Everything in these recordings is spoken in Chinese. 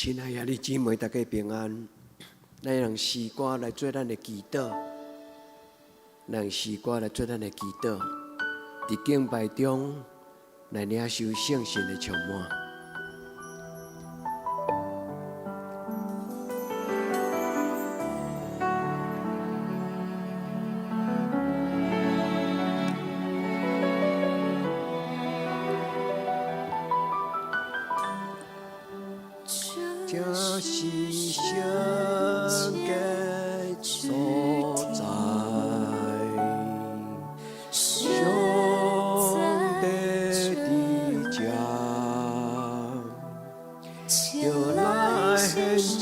亲爱的兄弟姊妹，大家平安。咱用诗歌来做咱的祈祷，咱用诗歌来做咱的祈祷，伫敬拜中来领受圣神的充满。这是圣洁所在，上帝的家，就来献上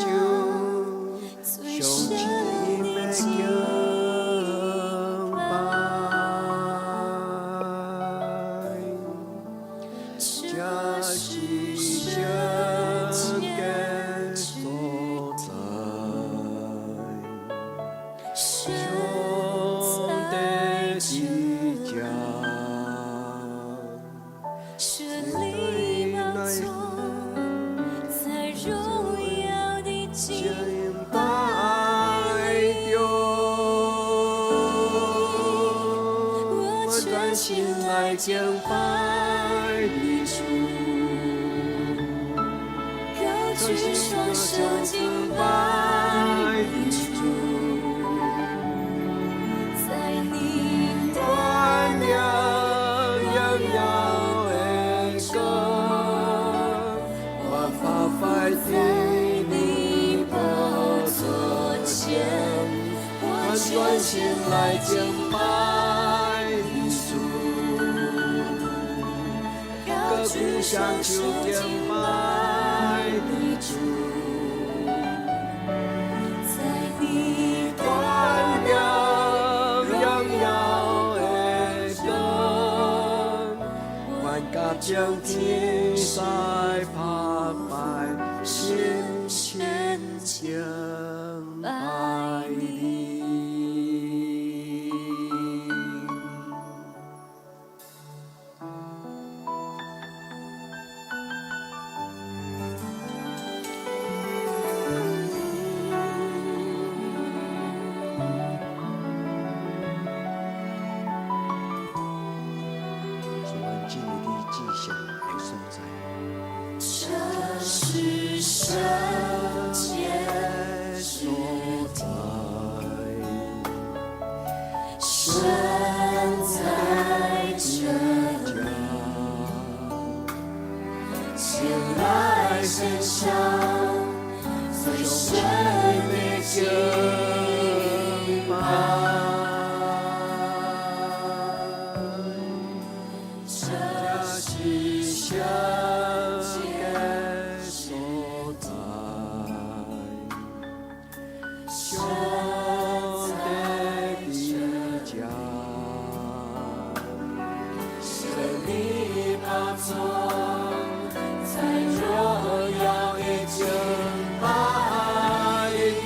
上深的敬拜，这是圣洁所在，上帝的家，是你宝座，在荣耀的敬拜中，我专心来敬拜你主。高举双手敬拜你主，在你欢迎荣耀的歌，我发发在你宝座前，我专心来敬拜你主，歌鼓响就敬拜你主，在你欢迎荣耀的歌，万甲将天使拍拜，心前敬拜你。是安静的迹象和所在。这是圣洁所在，神在这里，前来献上最深的敬拜。这是圣洁所在，上帝的家，是你宝座，在荣耀的敬拜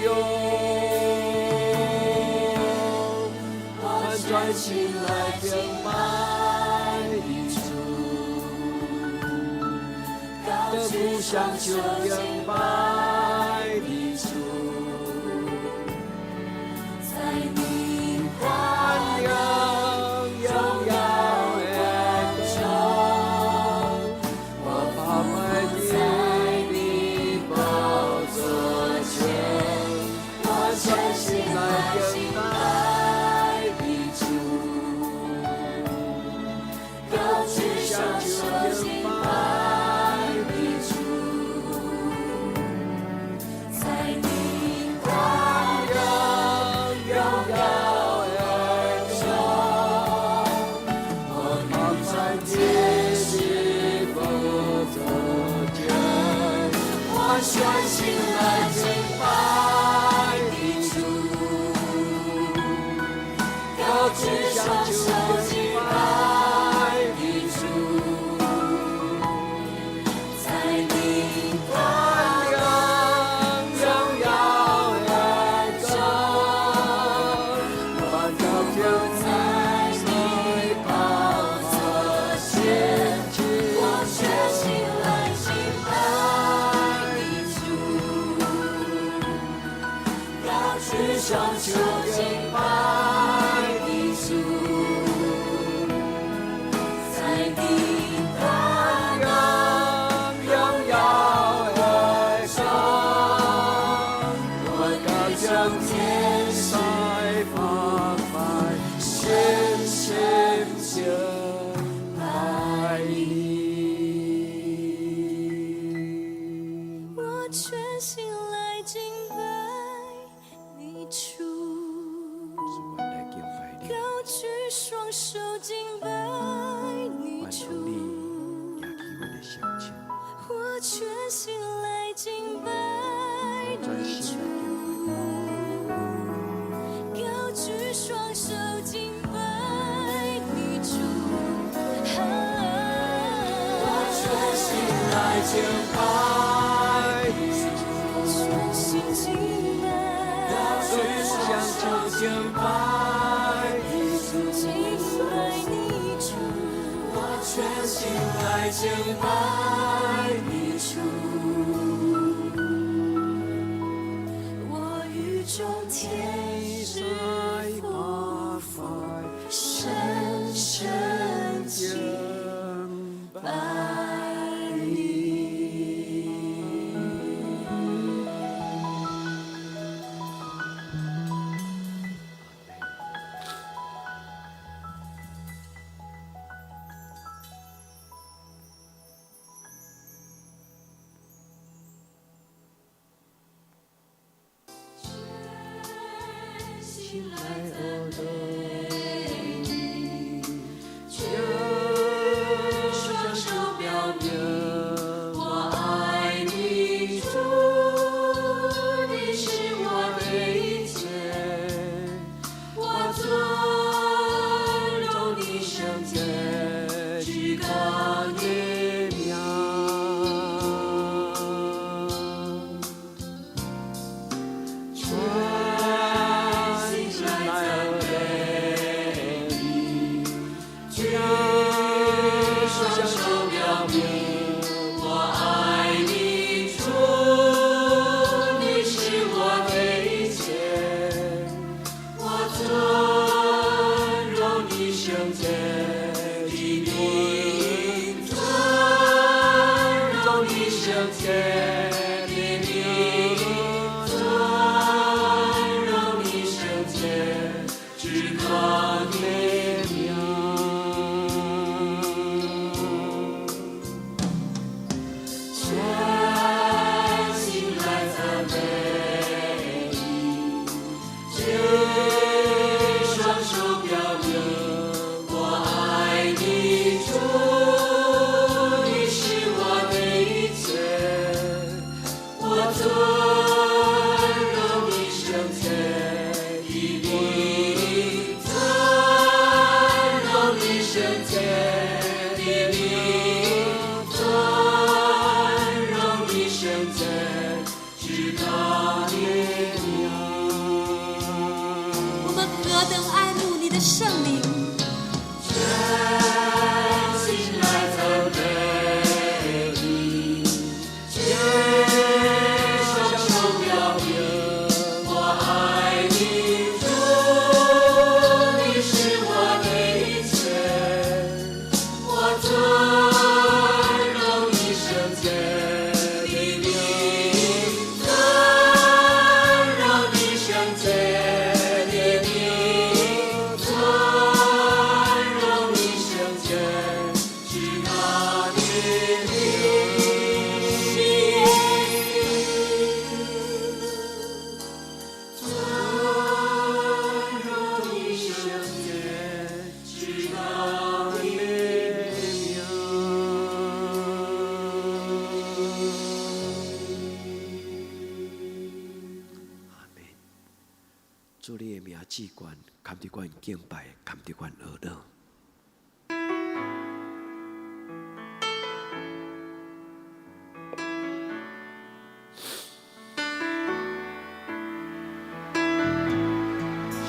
中，我专心来敬拜你主，歌鼓响就敬拜你主，在你欢迎荣耀的中，我把拜在你宝座前，我专心来敬拜你主，高举双手敬拜你主，在你欢迎荣耀的中，我把在天使宝座前，我专心来敬拜你主，高举双手敬拜你主，在你欢迎荣耀的中，我高跳在你宝座前，我全心来敬拜你主。双手敬拜的主，在地大让荣耀而生，我高将天上发白，深深敬拜你。我全心来敬拜你主，高举双手敬拜你主，我全心来敬拜你主，高举双手敬拜你主，我全心来敬拜你主，全心敬拜，高举双手敬拜你主，敬拜你主，我全心来敬拜你主，我与众天使佛法深深敬拜你。心来而对你，全双手表明我爱你主，你是我的一切，我尊荣你圣洁，至高的名。我们何等爱慕你的圣灵！全心来赞美你，全双手表明我爱你主，你是我的一切，我尊荣你圣洁的名，尊荣你圣洁的名，尊荣你圣洁至高的名，是耶稣，尊荣你圣洁至高的名。主你的名至高，堪得阮敬拜，堪得阮学乐。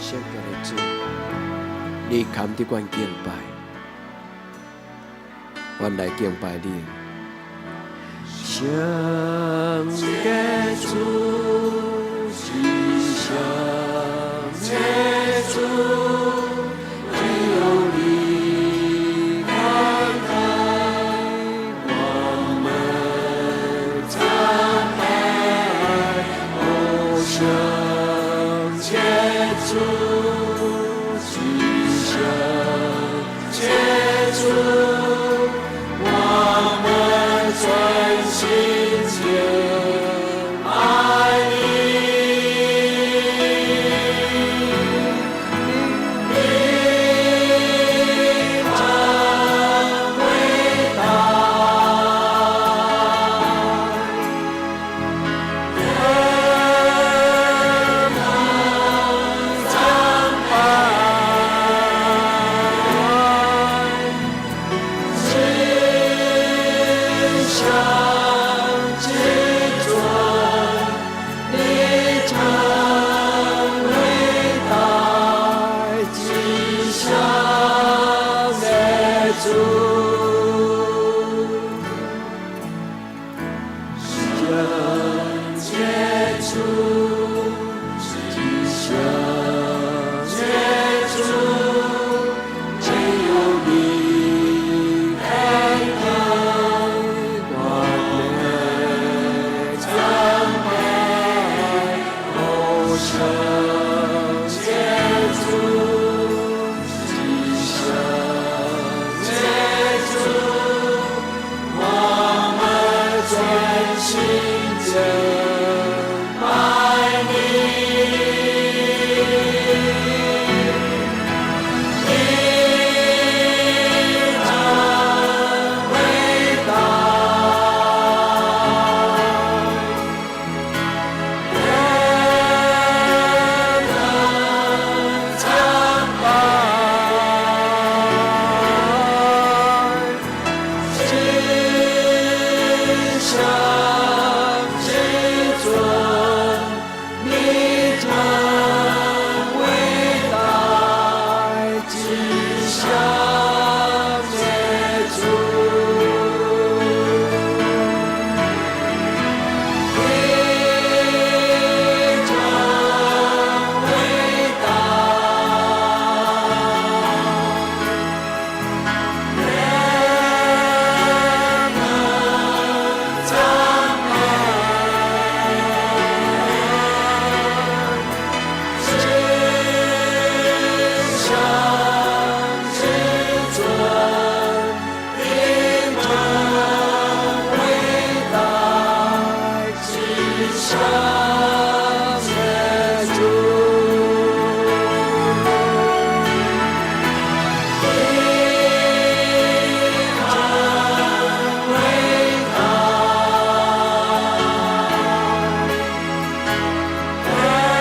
圣洁的主，你堪得阮敬拜，阮来敬拜你。圣洁主是圣。主，只想接触，我们专心间爱你。你很伟大，人能赞美，只想记住你真伟大，只想爱主。想接触，只想接触，只有你爱的完美赞美，我想接触，只想接触，我们专心间爱你。你真伟大，人能赞美，只想记住你真伟大，只想接触。你真伟大，人能赞美，只想记住你真伟大，只想接触。你真伟大，人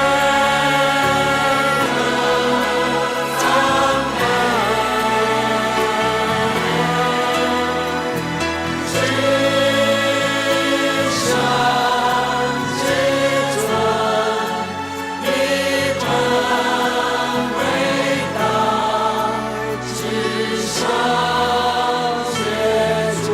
能赞美，只想记住你真伟大，只想接触。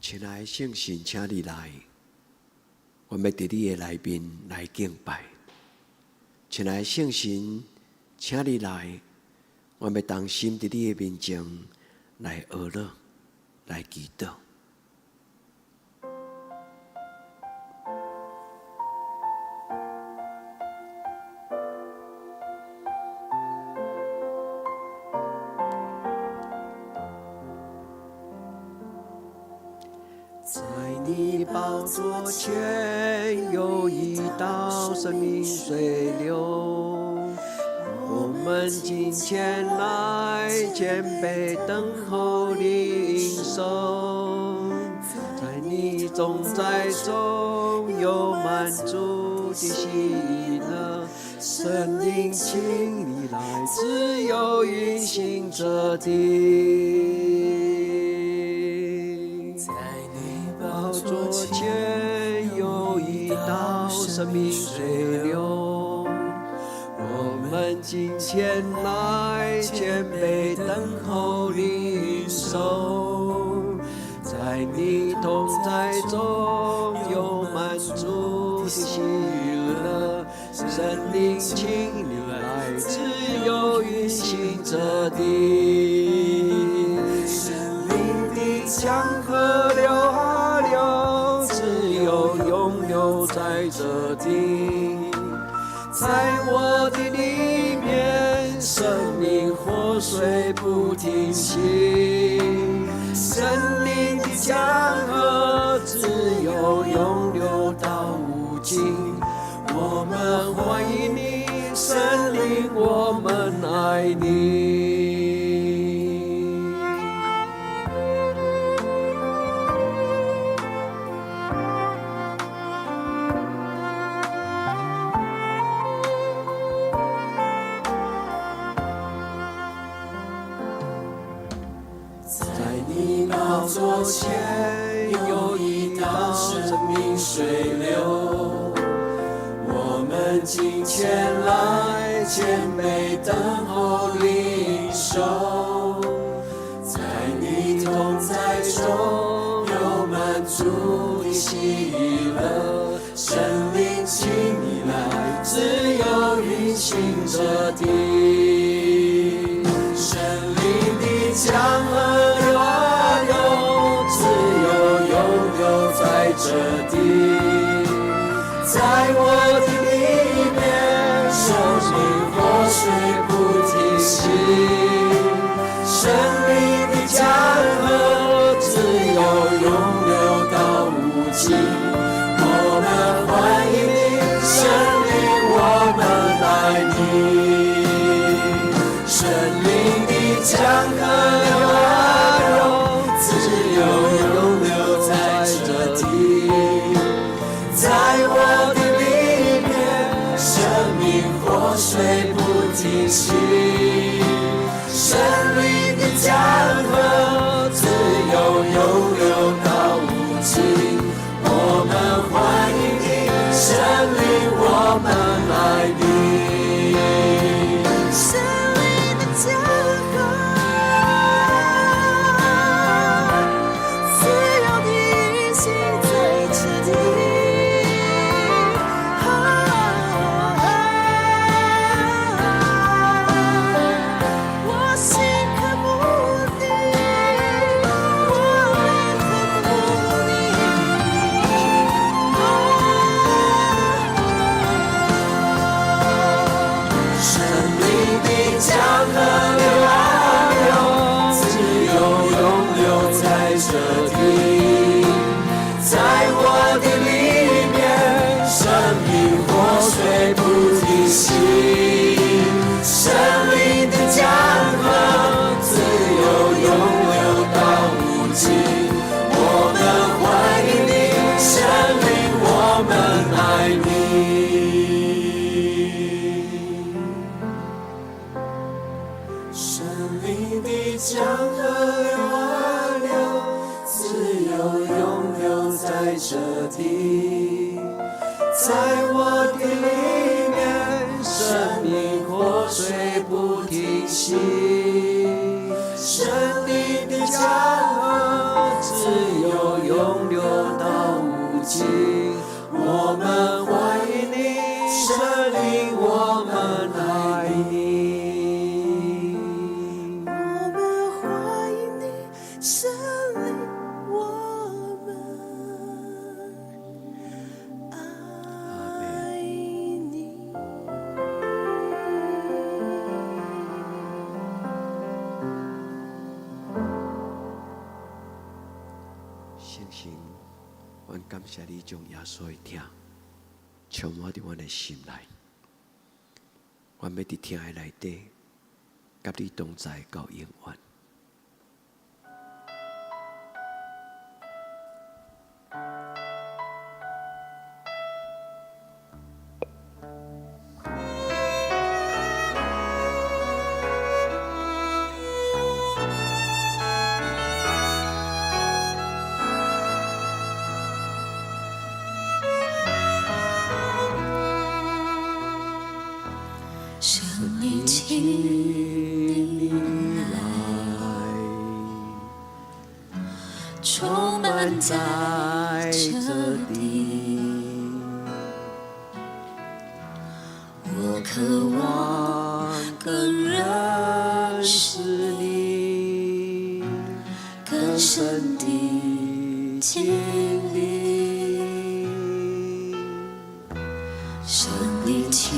亲爱的圣神，请你来，我们在你的内面来敬拜。亲爱的圣神，请你来，我们同心在你的面前来学乐，来祈祷。在你宝座前有一道生命水流，我们今前来谦卑等候领受，在你同在中有满足的喜乐，圣灵请你来自由运行这地。宝座前有一道生命水流，我们今前来谦卑等候领受，在在你同在中有满足的喜乐，神灵请你来自由运行这地，神灵的江河流啊流，自由永留在这地。在我的里面，生命活水不停息，神灵的江河自由永流到无尽。我们欢迎你，神灵，我们爱你。宝座前有一道生命水流，我们今前来谦卑等候领受，在你同在中有满足的喜乐，神灵请你来自由运行这地，神灵的江河流啊流，自由永留在这地，在我的里面，生命活水不停息，神灵的江河自由永流到无尽。我们欢迎你，神灵，我们爱你，神灵的江河流啊流，自由永留在这地，在我的里面，生命活水不停息，神灵的江河自由永流到无尽。我们欢迎你，神灵，我们爱你，神灵的江河自由地运行在这地，我心渴慕你，我灵渴慕你，神灵的江河流啊流，自由永留在这地，在我的里面，生命活水不停息，神灵的江河自由永流到无尽。我们欢迎你，神灵，我们爱你。神灵的江河流啊流，自由永留在这地，在我的里面，生命活水不停息，神灵的江河自由永流到无尽。我们欢迎你，神灵，我们爱你。我们欢迎你，神灵，我们爱你。圣神，阮感谢你将耶稣的听充满伫阮的心内，阮要伫听的内底，甲你同在到永远。神灵，请你来，充满在这地。我渴望更认识你，更深地经历。圣灵，请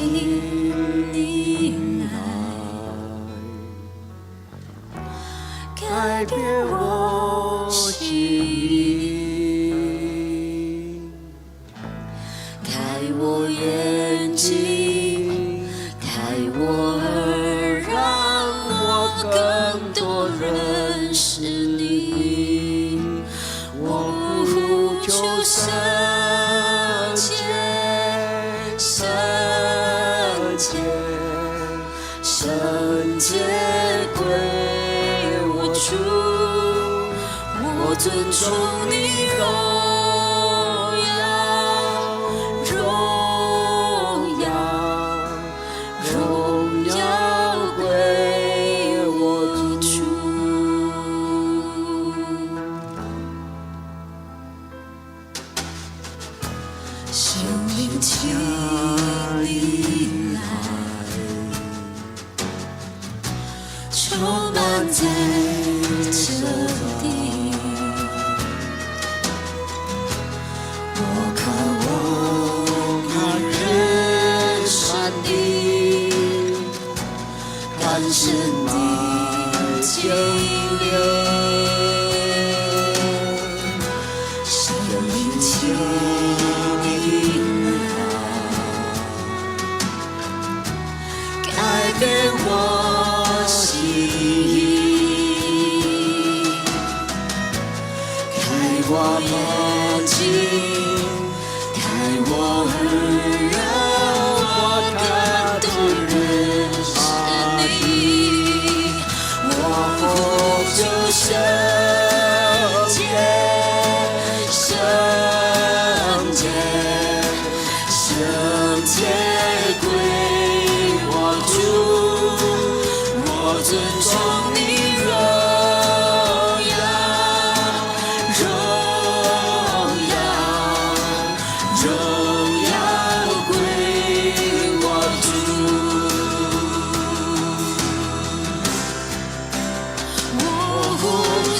你来，改变我心意，开我眼睛，开我耳，让我更多认识你。我呼求圣洁，圣洁，圣洁归我主，我尊崇你荣耀，荣耀，荣耀归我主。生命，请你来，充满在这地。我渴望认识你，更深地经历。生命，请改变我心意，开我眼睛，开我耳，让我更多认识你。我呼求圣洁，圣洁，圣洁归我主，我尊崇你荣耀，荣耀，荣耀归我主。我呼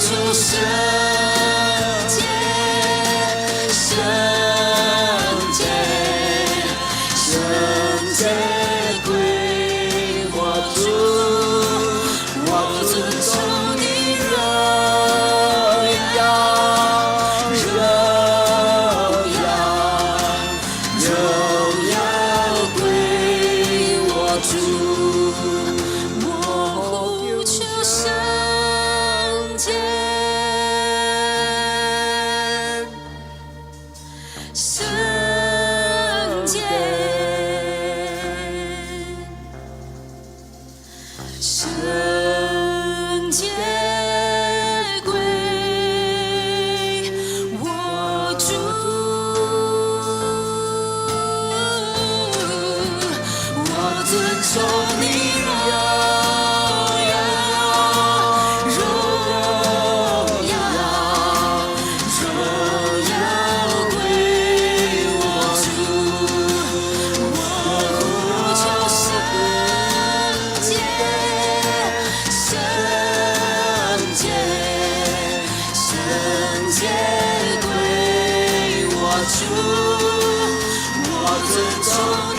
求圣洁，圣洁，圣洁归我主，我尊崇你荣耀，荣耀，荣耀归我主。我呼求圣洁，圣洁，圣洁归我主，我尊崇你荣耀，荣耀，荣耀归我主。我呼求圣洁，圣洁，圣洁归我主，我尊崇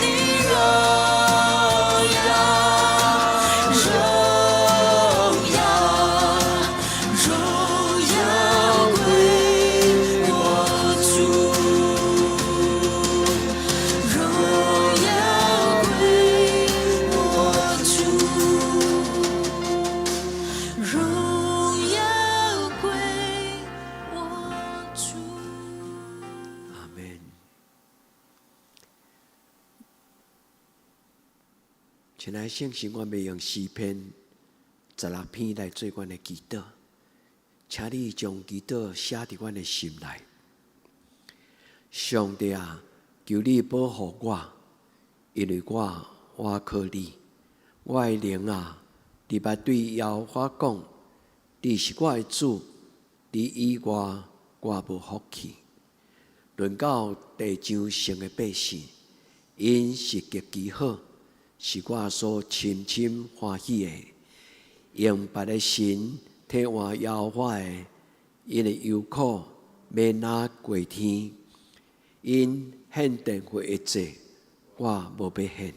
你荣耀，荣耀，荣耀归我主，荣耀归我主，荣耀归我主。阿门。亲爱的圣神，我要用诗篇16篇来做阮的祈祷，请你将祈祷写伫阮的心内。上帝啊，求你保护我，因为我靠你。我的灵啊，你捌对耶和华讲，你是我的主，你以外，我无福气。论到地上生的百姓，因是极其好，是我所深深欢喜的。用别的神替我摇花的，因的忧苦免那过天。因献殿会一切，我无要献。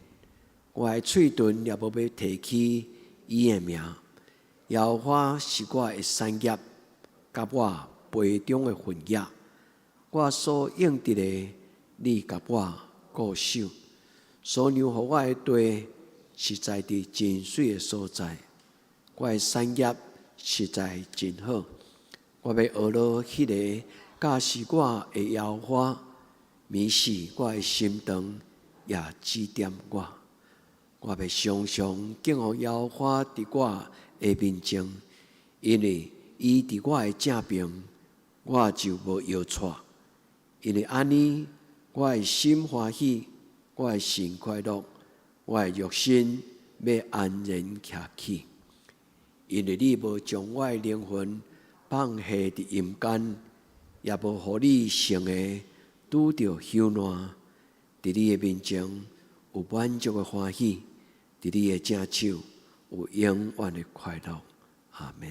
我的嘴唇也无要提起伊的名。摇花是我的产业，甲我杯中的份额。我所用得的，你甲我固守。所让予我的地，实在伫真水的所在。我的产业实在真好。我要学了迄个，教示我的摇花。迷死我的心肠，也指点我。我要常常敬候摇花伫我的面前，因为伊伫我的正边，我就无摇错。因为安尼，我的心欢喜，我的心快乐，我的肉身要安然徛起。因为你无将我的灵魂放下伫阴间，也无互你生的。拄着休难，伫你的面前有满足的欢喜，伫你的正手有永远的快乐。阿们。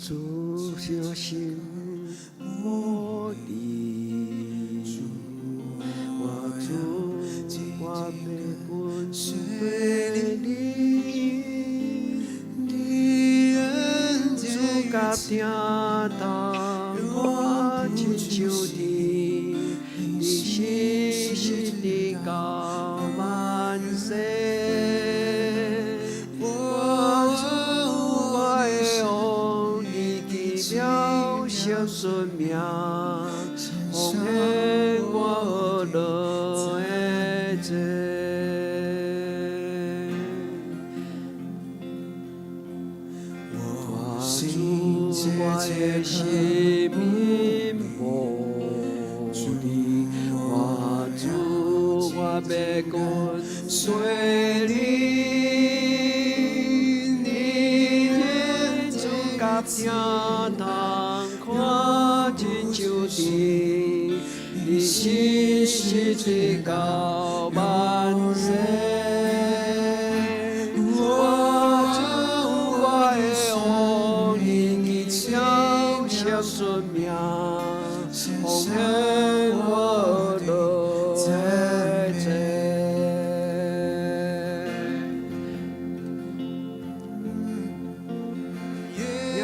主小心我的，我主我被滚随你，你恩主甲听到我亲像你，你细心的教万世。顺命，奉献我乐的罪。我主我的心命无你，我主我要跟随你，你天主甲听通看真像地，你心是最高万世。生命，奉献我的在这。耶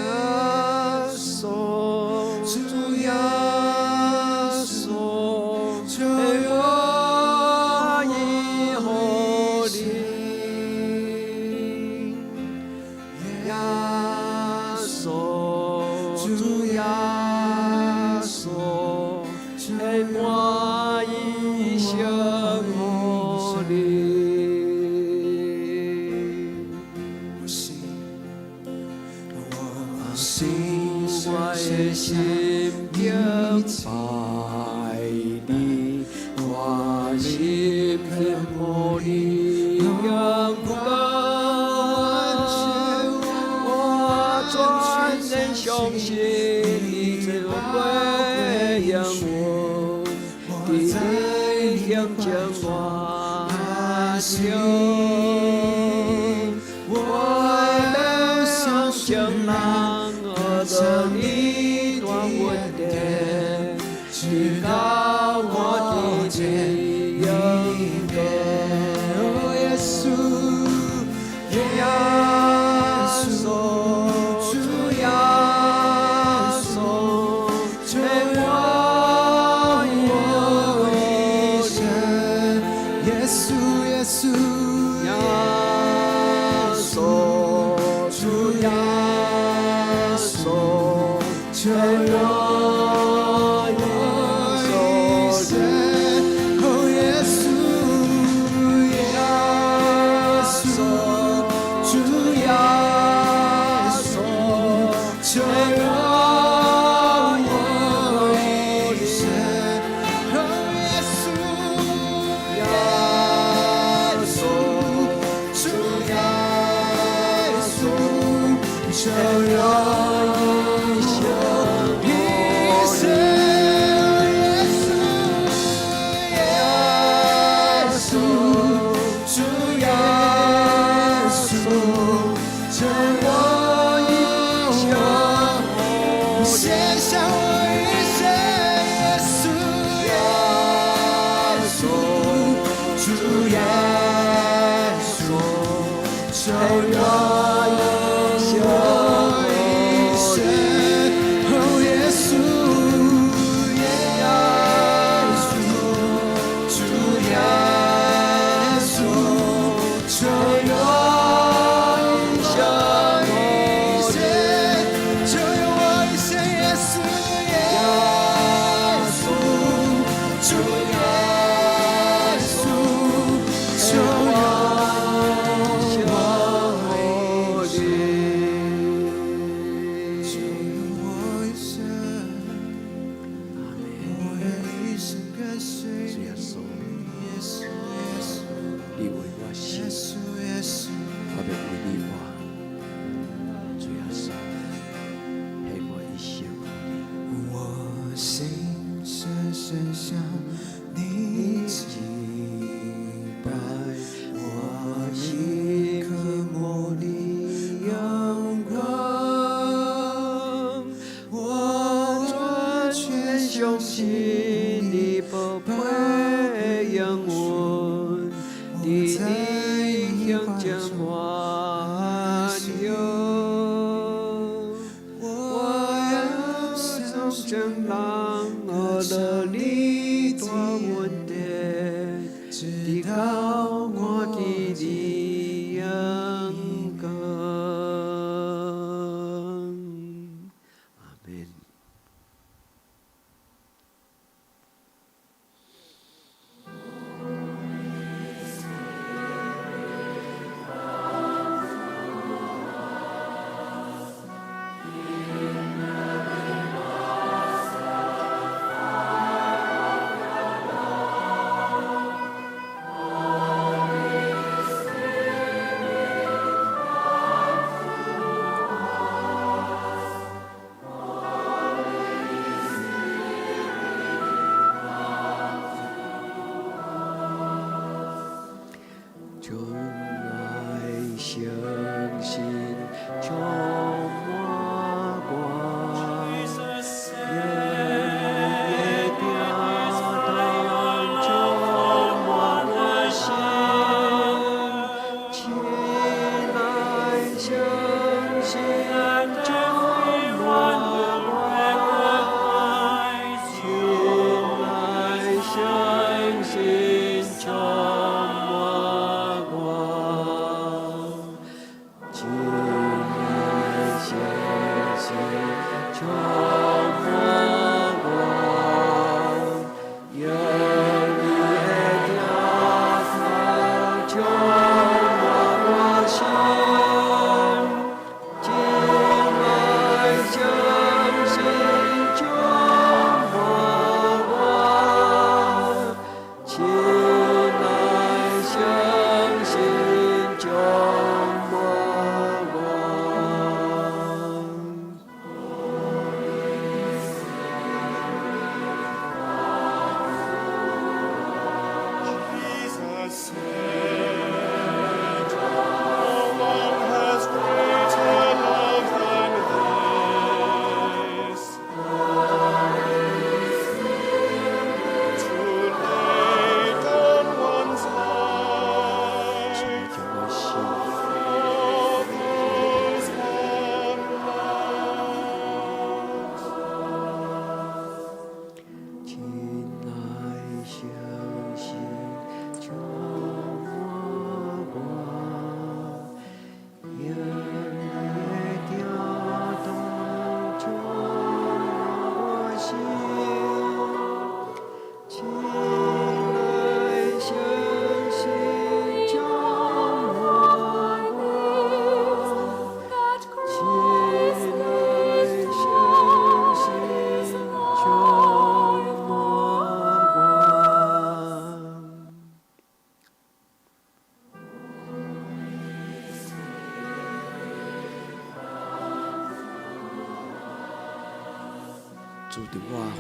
稣，主耶稣，求我以后你。耶稣。主耶稣，陪我一生和你。我信我的心敬拜你，我心偏慕你阳光。相信你这会让我的力量将我救，我的心将让我的你断稳定，直到我的永远。耶稣，耶稣。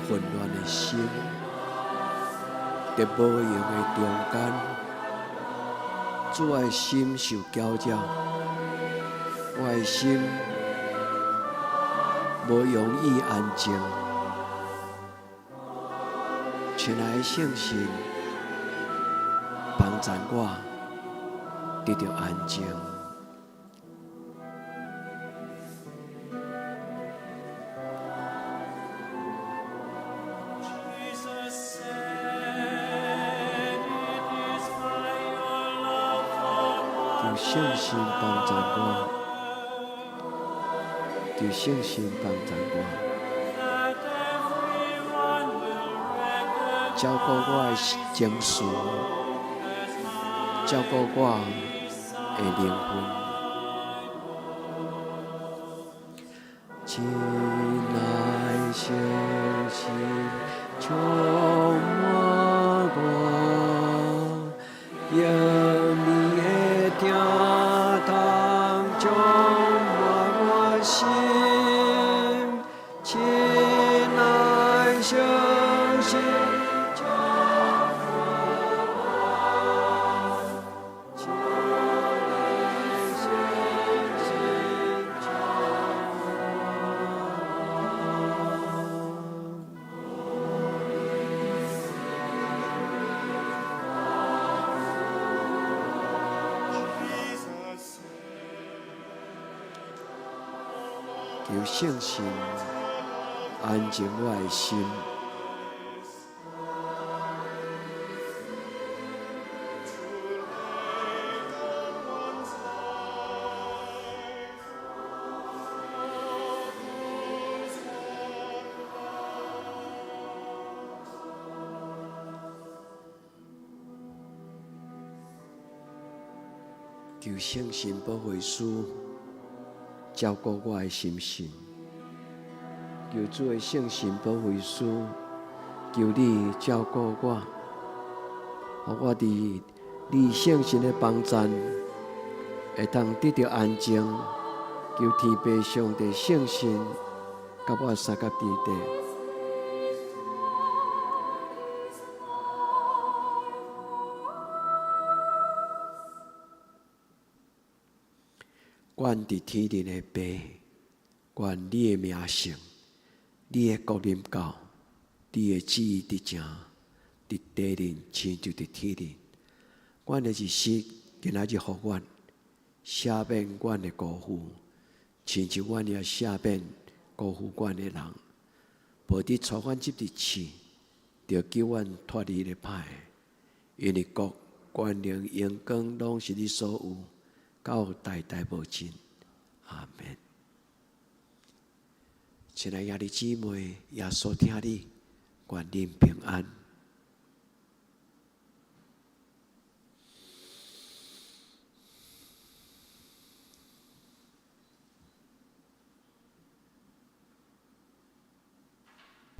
混乱的心，在无用的中间，主的心受搅扰，我的心无容易安静。亲爱的圣神，帮助我得到安静。求圣神帮助我，求圣神帮助我，照顾我的情绪，照顾我的灵魂。亲爱圣神，充满我，让你的疼痛充满我心。亲爱圣神，充满我，亲爱圣神，充求圣神安静我的心，求圣神保惠师照顾我的心神，求主的圣神保惠师，求你照顾我，让我伫你圣神的帮助，会当得到安静。求天父上帝圣神，甲我三角地带。愿伫天顶的爸，愿你的名圣，你的国临到，你的旨意伫正，伫地顶亲像伫天顶。阮的日时，今仔日互阮赦免阮的辜负，亲像阮也赦免辜负阮的人。无伫带阮入日市，就救阮脱离了歹。因为国、权能、荣光，拢是你所有。到代代无尽，阿们。亲爱的兄弟姊妹，耶稣听你，愿恁平安。